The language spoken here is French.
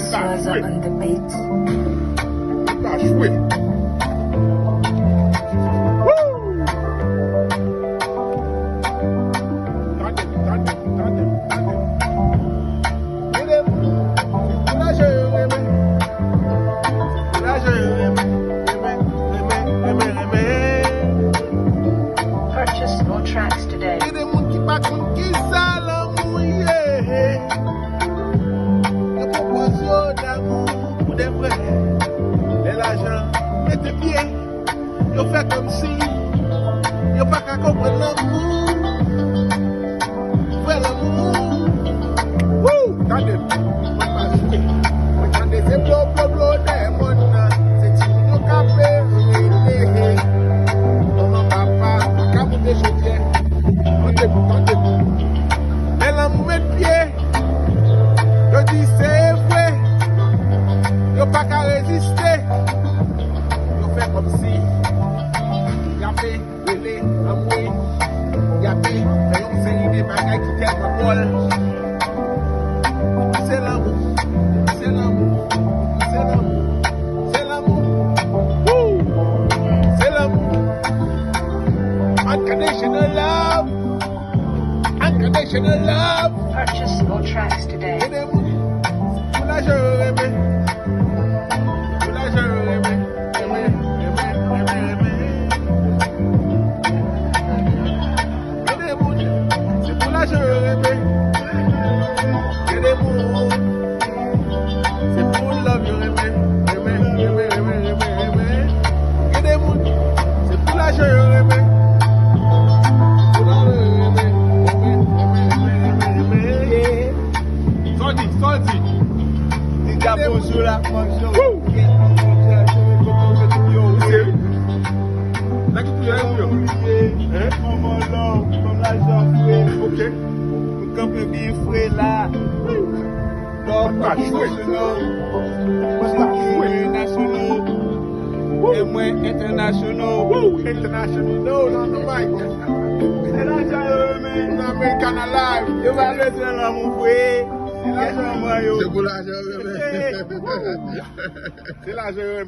Further on the beat. Tá choué. Purchase more tracks today. Mettez pied, yo fait comme si yo pas qu'à comprendre l'amour. Faire l'amour. Wouh! Attendez, regardez ces blocs des mondes. C'est si nous capé, maman, papa, capou des chaudières. Attendez. Mais l'amour met pied, yo dis c'est vrai, yo pas qu'à résister. Comme si Yabé, Bélé, Amoué, Yabé, on série des bagailles qui tiennent ma bol. C'est l'amour, c'est l'amour, c'est l'amour, c'est l'amour, c'est l'amour. Unconditional love, unconditional love. Purchase more tracks today. Là je remets, là je remets. Bonjour la bonjour. Comme l'argent frais. Ok. Nous campons bien frais là. Donc, nationaux. Et moi, internationaux. Internationaux, non, non, Mike. C'est l'argent, mais American Alive. Je vais laisser l'amour frais. C'est l'argent, moi, yo. C'est pour l'argent, c'est l'argent.